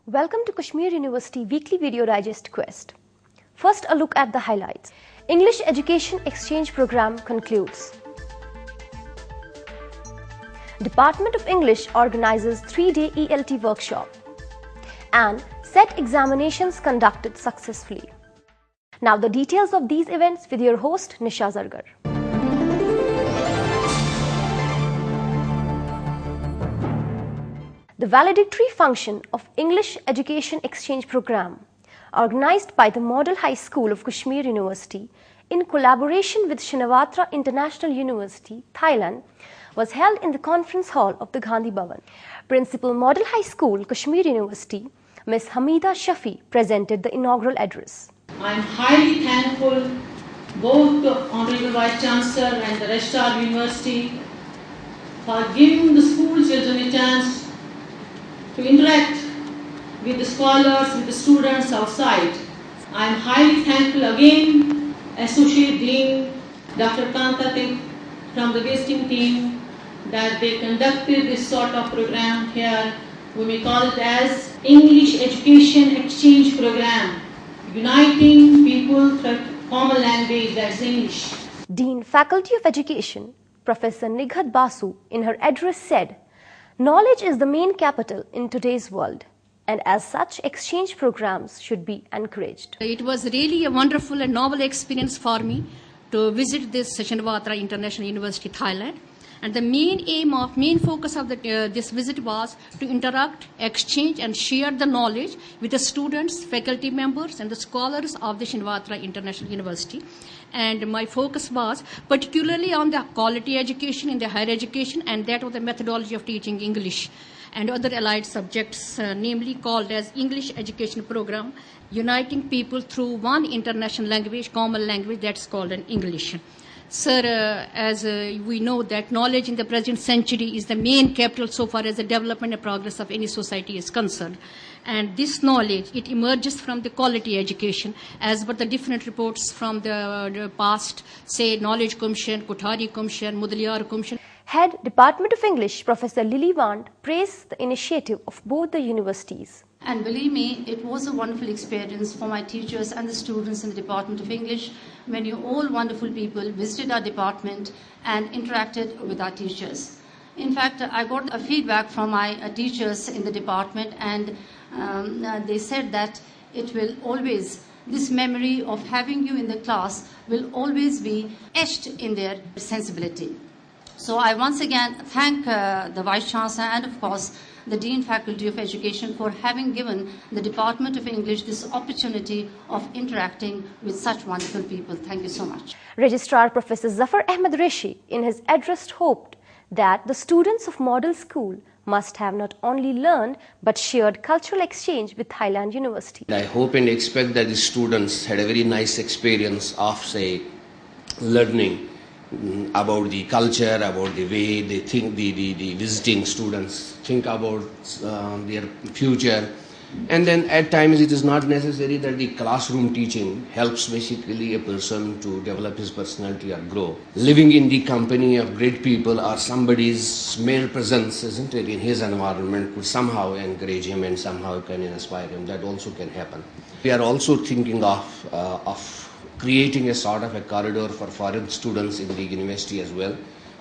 Welcome to Kashmir University Weekly Video Digest Quest. First, a look at the highlights. English Education Exchange Program concludes. Department of English organizes 3-day ELT workshop. And set examinations conducted successfully. Now the details of these events with your host Nisha Zargar. The valedictory function of English Education Exchange Program, organized by the Model High School of Kashmir University in collaboration with Shinawatra International University, Thailand, was held in the conference hall of the Gandhi Bhavan. Principal Model High School, Kashmir University, Ms. Hamida Shafi presented the inaugural address. I am highly thankful both to Honorable Vice Chancellor and the Registrar University for giving the school children a chance to interact with the scholars, with the students outside. I am highly thankful again, Associate Dean Dr. Kantatik from the visiting team, that they conducted this sort of program here. We may call it as English Education Exchange Program, uniting people through common language, that's English. Dean Faculty of Education, Professor Nighat Basu, in her address said, "Knowledge is the main capital in today's world, and as such, exchange programs should be encouraged." It was really a wonderful and novel experience for me to visit this Shinawatra International University, Thailand. And the main focus of this visit was to interact, exchange and share the knowledge with the students, faculty members and the scholars of the Shinawatra International University. And my focus was particularly on the quality education in the higher education, and that was the methodology of teaching English and other allied subjects, namely called as English Education Program, uniting people through one international language, common language, that's called an English. Sir, as we know that knowledge in the present century is the main capital so far as the development and progress of any society is concerned. And this knowledge, it emerges from the quality education, as per the different reports from the past, say Knowledge Commission, Kothari Commission, Mudaliar Commission. Head Department of English, Professor Lily Wand, praised the initiative of both the universities. And believe me, it was a wonderful experience for my teachers and the students in the Department of English when you all wonderful people visited our department and interacted with our teachers. In fact, I got a feedback from my teachers in the department, and they said that it will always, this memory of having you in the class will always be etched in their sensibility. So I once again thank the Vice Chancellor and of course the Dean Faculty of Education for having given the Department of English this opportunity of interacting with such wonderful people. Thank you so much. Registrar Professor Zafar Ahmed Rishi in his address hoped that the students of Model School must have not only learned but shared cultural exchange with Thailand University. I hope and expect that the students had a very nice experience of, say, learning about the culture, about the way they think, the visiting students think about their future. And then at times it is not necessary that the classroom teaching helps basically a person to develop his personality or grow. Living in the company of great people or somebody's mere presence, isn't it, in his environment could somehow encourage him and somehow can inspire him. That also can happen. We are also thinking of creating a sort of a corridor for foreign students in the university as well.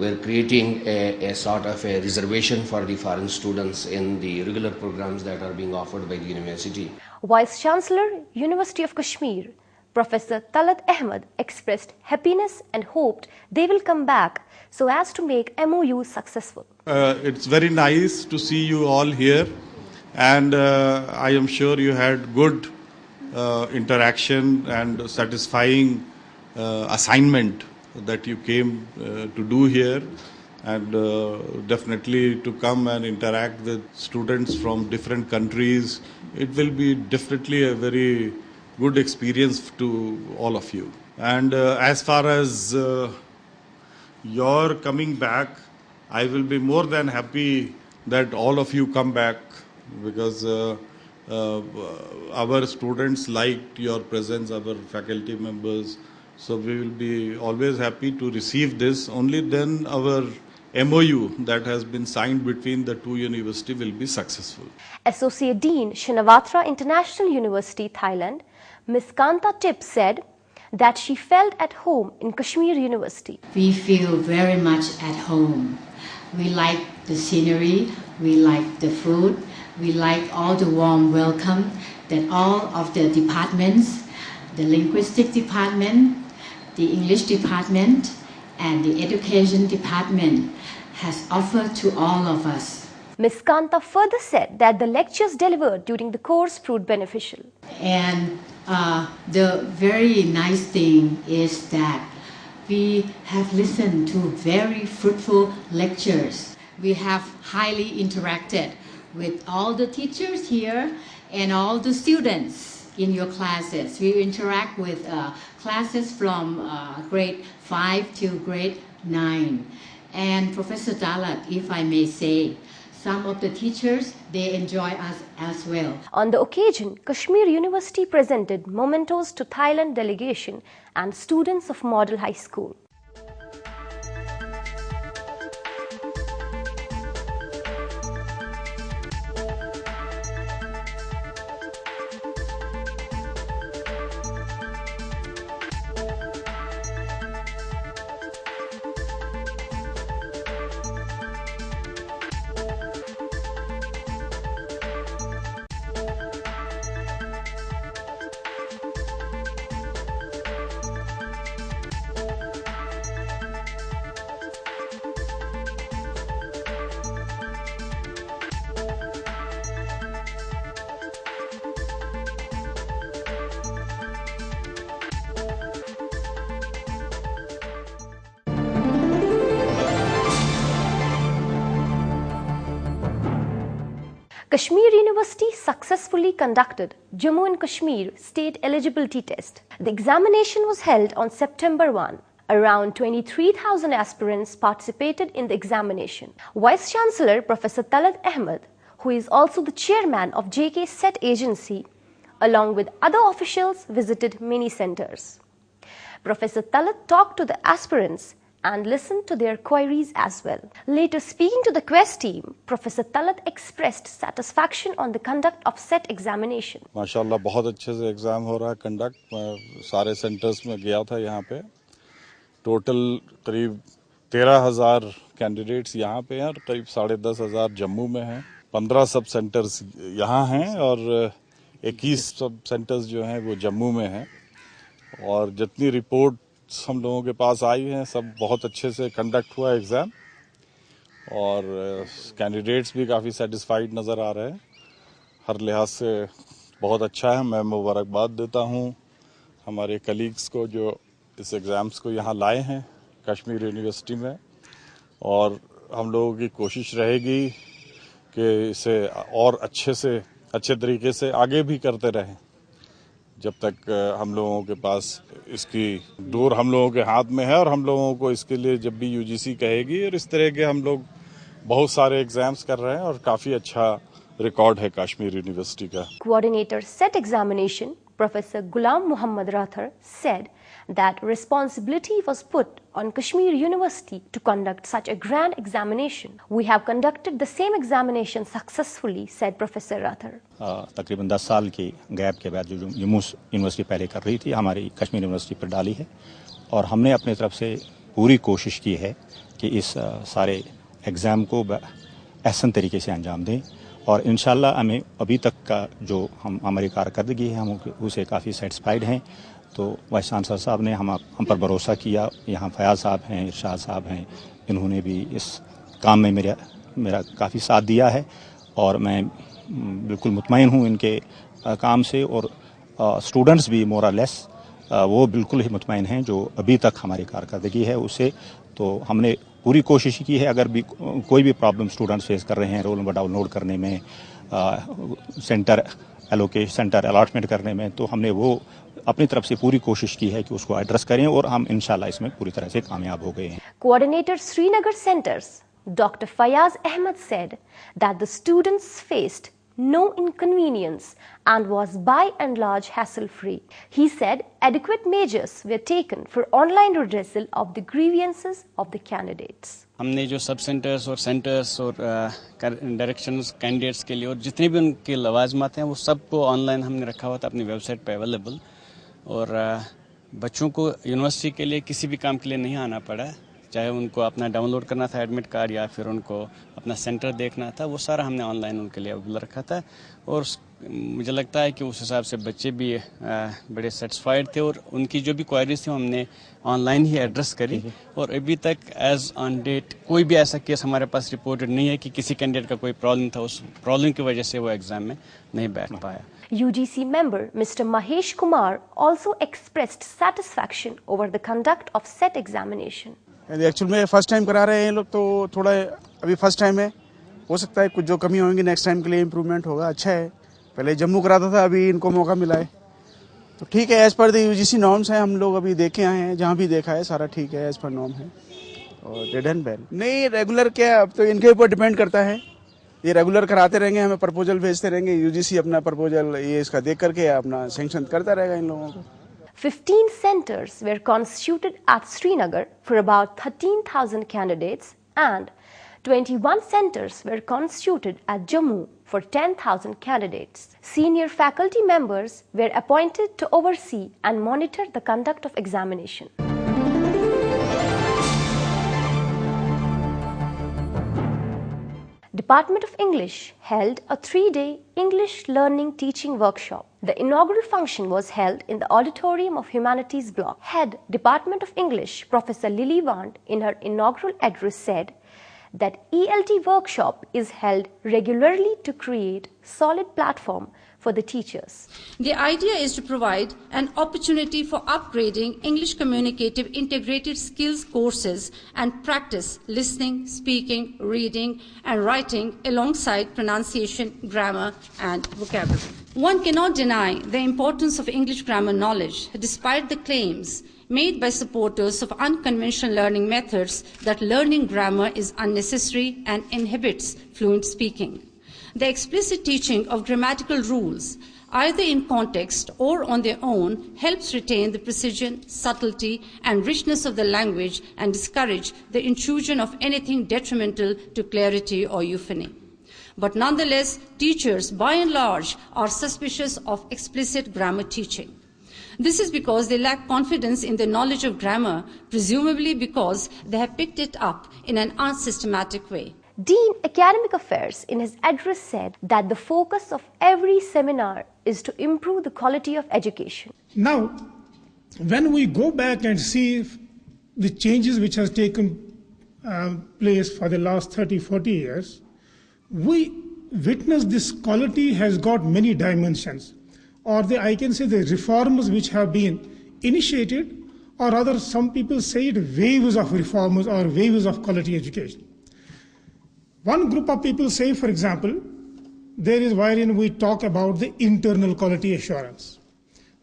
we're creating a sort of a reservation for the foreign students in the regular programs that are being offered by the university. Vice Chancellor, University of Kashmir, Professor Talat Ahmed expressed happiness and hoped they will come back so as to make MOU successful. It's very nice to see you all here, and I am sure you had good interaction and satisfying assignment that you came to do here, and definitely to come and interact with students from different countries. It will be definitely a very good experience to all of you. And as far as your coming back, I will be more than happy that all of you come back, because our students liked your presence, our faculty members. So we will be always happy to receive this. Only then our MOU that has been signed between the two universities will be successful. Associate Dean, Shinawatra International University, Thailand, Ms. Kanta Tip said that she felt at home in Kashmir University. We feel very much at home. We like the scenery, we like the food, we like all the warm welcome that all of the departments, the linguistic department, the English department, and the education department has offered to all of us. Ms. Kanta further said that the lectures delivered during the course proved beneficial. And the very nice thing is that we have listened to very fruitful lectures. We have highly interacted with all the teachers here and all the students in your classes. We interact with classes from grade 5 to grade 9. And Professor Talat, if I may say, some of the teachers, they enjoy us as well. On the occasion, Kashmir University presented mementos to Thailand delegation and students of Model High School. Kashmir University successfully conducted Jammu and Kashmir State Eligibility Test. The examination was held on September 1. Around 23,000 aspirants participated in the examination. Vice Chancellor Professor Talat Ahmed, who is also the chairman of JK SET agency, along with other officials, visited many centers. Professor Talat talked to the aspirants and listened to their queries as well. Later, speaking to the quest team, Professor Talat expressed satisfaction on the conduct of SET examination. माशाल्लाह बहुत अच्छे से exam हो रहा है conduct. मैं सारे centres में गया था यहाँ पे. टोटल करीब 13,000 कैंडिडेट्स यहाँ पे हैं और करीब 10,500 जम्मू में हैं. 15 सब सेंटर्स यहाँ हैं और 21 सब सेंटर्स जो हैं वो जम्मू में हैं. और जितनी रिपोर्ट हम लोगों के पास आई हैं सब बहुत अच्छे से कंडक्ट हुआ एग्ज़ाम और कैंडिडेट्स भी काफ़ी सेटिस्फाइड नज़र आ रहे हैं. हर लिहाज से बहुत अच्छा है. मैं मुबारकबाद देता हूँ हमारे कलीग्स को जो इस एग्ज़ाम्स को यहाँ लाए हैं कश्मीर यूनिवर्सिटी में, और हम लोगों की कोशिश रहेगी कि इसे और अच्छे तरीके से आगे भी करते रहें जब तक हम लोगों के पास इसकी डोर हम लोगों के हाथ में है. और हम लोगों को इसके लिए जब भी यूजीसी कहेगी, और इस तरह के हम लोग बहुत सारे एग्जाम्स कर रहे हैं और काफ़ी अच्छा रिकॉर्ड है कश्मीर यूनिवर्सिटी का. Coordinator SET examination, Professor Ghulam Muhammad Rathar, said that responsibility was put on Kashmir University to conduct such a grand examination. We have conducted the same examination successfully, said Professor Rathar. तकरीबन 10 साल की gap के बाद जो Jammu university पहले कर रही थी, हमारी कश्मीर यूनिवर्सिटी पर डाली है और हमने अपनी तरफ से पूरी कोशिश की है कि इस सारे एग्ज़ाम को एहसन तरीके से अंजाम दें और इंशाल्लाह हमें अभी तक का जो हमारी कारकर्दगी है हम उसे काफ़ी सेटिस्फाइड हैं। तो वाइस चांसलर साहब ने हम पर भरोसा किया। यहाँ फयाज साहब हैं, इरशाद साहब हैं, इन्होंने भी इस काम में मेरा काफ़ी साथ दिया है और मैं बिल्कुल मुतमईन हूँ इनके काम से और स्टूडेंट्स भी मोर और लेस वो बिल्कुल ही मुतमईन हैं जो अभी तक हमारी कारकर्दगी है उससे। तो हमने पूरी कोशिश की है, अगर भी कोई भी प्रॉब्लम स्टूडेंट्स फेस कर रहे हैं रोल नंबर डाउनलोड करने में, सेंटर अलॉटमेंट करने में, तो हमने वो अपनी तरफ से पूरी कोशिश की है कि उसको एड्रेस करें और हम इंशाल्लाह इसमें पूरी तरह से कामयाब हो गए हैं। Coordinator Srinagar Centers, Dr. Fayaz Ahmed said that the students faced no inconvenience and was by and large hassle-free. He said adequate measures were taken for online redressal of the grievances of the candidates. हमने जो सब centres और centres और directions candidates के लिए और जितने भी उनके लवाजमात हैं वो सबको ऑनलाइन हमने रखा हुआ था अपनी वेबसाइट पे अवेलेबल। और बच्चों को यूनिवर्सिटी के लिए किसी भी काम के लिए नहीं आना पड़ा, चाहे उनको अपना डाउनलोड करना था एडमिट कार्ड या फिर उनको अपना सेंटर देखना था, वो सारा हमने ऑनलाइन उनके लिए अवेलेबल रखा था। और मुझे लगता है कि उस हिसाब से बच्चे भी बड़े सेटिस्फाइड थे और उनकी जो भी क्वायरीज थी हमने ऑनलाइन ही एड्रेस करी। और अभी तक एज ऑन डेट कोई भी ऐसा केस हमारे पास रिपोर्टेड नहीं है कि किसी कैंडिडेट का कोई प्रॉब्लम था, उस प्रॉब्लम की वजह से वो एग्जाम में नहीं बैठ पाया। UGC member Mr. Mahesh Kumar also expressed satisfaction over the conduct of set examination. Actual में फर्स्ट टाइम करा रहे हैं लोग तो थोड़ा अभी फर्स्ट टाइम है, हो सकता है कुछ जो कमी होंगी नेक्स्ट टाइम के लिए इम्प्रूवमेंट होगा। अच्छा है, पहले जम्मू कराता था, अभी इनको मौका मिला है तो ठीक है। As per the UGC norms हैं, हम लोग अभी देखे आए हैं, जहाँ भी देखा है सारा ठीक है, एज पर नॉर्म है और डेड एंड बेल नहीं रेगुलर क्या, अब तो इनके ऊपर डिपेंड करता है। ये रेगुलर कराते रहेंगे, हमें प्रपोजल भेजते रहेंगे, UGC अपना प्रपोजल ये इसका देख करके अपना सैंक्शन करता रहेगा इन लोगों को। 15 centers were constituted at Srinagar for about 13,000 candidates and 21 centers were constituted at Jammu for 10,000 candidates. Senior faculty members were appointed to oversee and monitor the conduct of examination. Department of English held a 3-day English learning teaching workshop. The inaugural function was held in the auditorium of Humanities Block. Head Department of English Professor Lily Wand in her inaugural address said that ELT workshop is held regularly to create solid platform for the teachers. The idea is to provide an opportunity for upgrading English communicative integrated skills courses and practice listening, speaking, reading and writing alongside pronunciation, grammar and vocabulary. One cannot deny the importance of English grammar knowledge despite the claims made by supporters of unconventional learning methods that learning grammar is unnecessary and inhibits fluent speaking. The explicit teaching of grammatical rules, either in context or on their own, helps retain the precision, subtlety, and richness of the language and discourage the intrusion of anything detrimental to clarity or euphony. But nonetheless, teachers, by and large, are suspicious of explicit grammar teaching. This is because they lack confidence in the knowledge of grammar, presumably because they have picked it up in an unsystematic way. Dean Academic Affairs in his address said that the focus of every seminar is to improve the quality of education. Now, when we go back and see the changes which has taken place for the last 30-40 years, we witness this quality has got many dimensions, or I can say the reforms which have been initiated, or rather some people say it waves of reforms or waves of quality education. One group of people say, for example, there is wherein we talk about the internal quality assurance.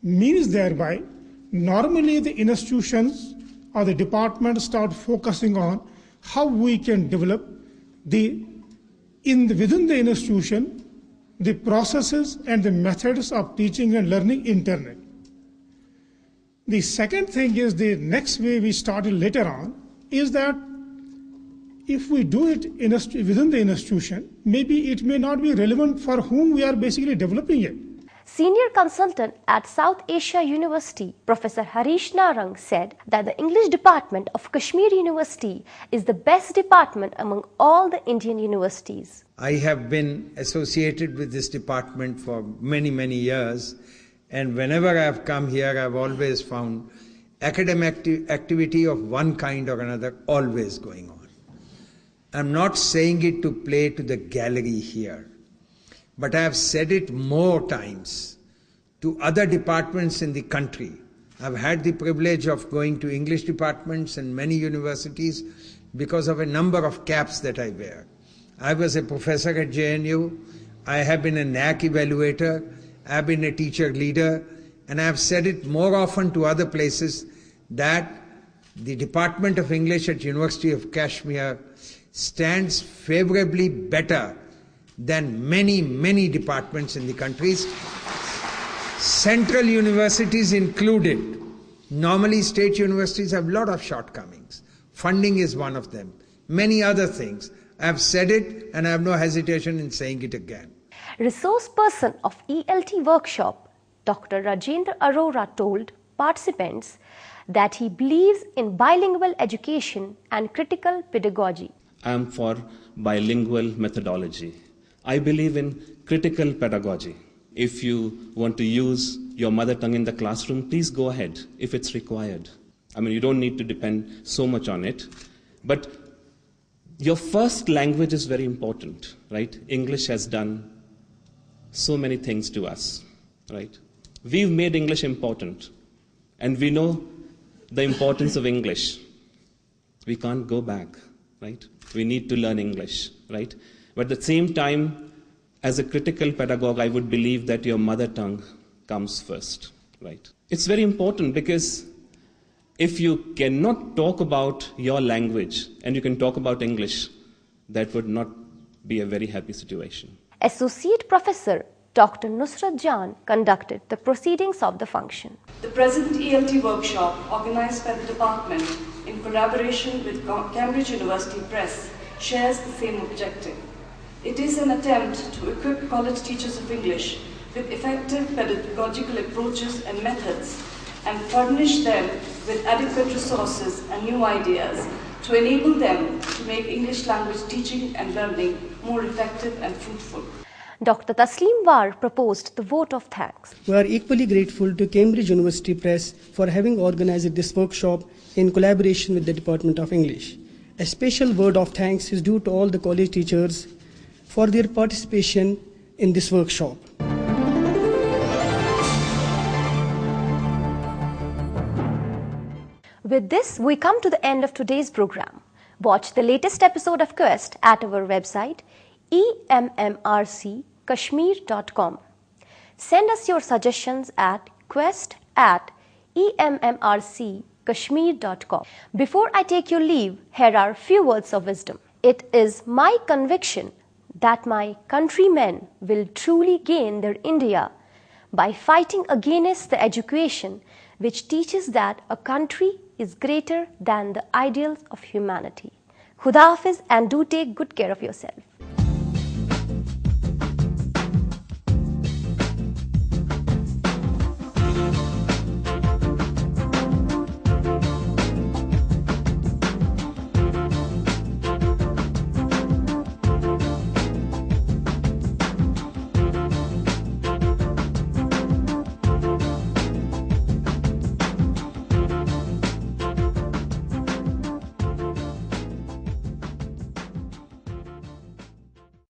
Means thereby, normally the institutions or the department start focusing on how we can develop within the institution, the processes and the methods of teaching and learning internally. The second thing is the next way we started later on is that if we do it within the institution, maybe it may not be relevant for whom we are basically developing it. Senior consultant at South Asia University, Professor Harish Narang, said that the English department of Kashmir University is the best department among all the Indian universities. I have been associated with this department for many, many years, and whenever I have come here, I have always found academic activity of one kind or another always going on. I'm not saying it to play to the gallery here, but I have said it more times to other departments in the country. I've had the privilege of going to English departments in many universities because of a number of caps that I wear. I was a professor at JNU, I have been a NAC evaluator, I have been a teacher leader, and I have said it more often to other places that the Department of English at University of Kashmir stands favorably better than many, many departments in the countries, central universities included. Normally state universities have a lot of shortcomings. Funding is one of them. Many other things. I have said it and I have no hesitation in saying it again. Resource person of ELT workshop, Dr. Rajendra Arora, told participants that he believes in bilingual education and critical pedagogy. I am for bilingual methodology. I believe in critical pedagogy. If you want to use your mother tongue in the classroom, please go ahead if it's required. I mean, you don't need to depend so much on it. But your first language is very important, right? English has done so many things to us, right? We've made English important, and we know the importance of English. We can't go back, right? We need to learn English, right? But at the same time, as a critical pedagogue, I would believe that your mother tongue comes first, right? It's very important because if you cannot talk about your language and you can talk about English, that would not be a very happy situation. Associate Professor Dr. Nusrat Jan conducted the proceedings of the function. The present ELT workshop, organized by the department in collaboration with Cambridge University Press, shares the same objective. It is an attempt to equip college teachers of English with effective pedagogical approaches and methods and furnish them with adequate resources and new ideas to enable them to make English language teaching and learning more effective and fruitful. Dr. Taslim War proposed the vote of thanks. We are equally grateful to Cambridge University Press for having organized this workshop in collaboration with the Department of English. A special word of thanks is due to all the college teachers for their participation in this workshop. With this, we come to the end of today's program. Watch the latest episode of Quest at our website emmrckashmir.com. Send us your suggestions at quest@emmrckashmir.com. Before I take your leave, here are a few words of wisdom. It is my conviction that my countrymen will truly gain their India by fighting against the education which teaches that a country is greater than the ideals of humanity. Khuda Hafiz, and do take good care of yourself.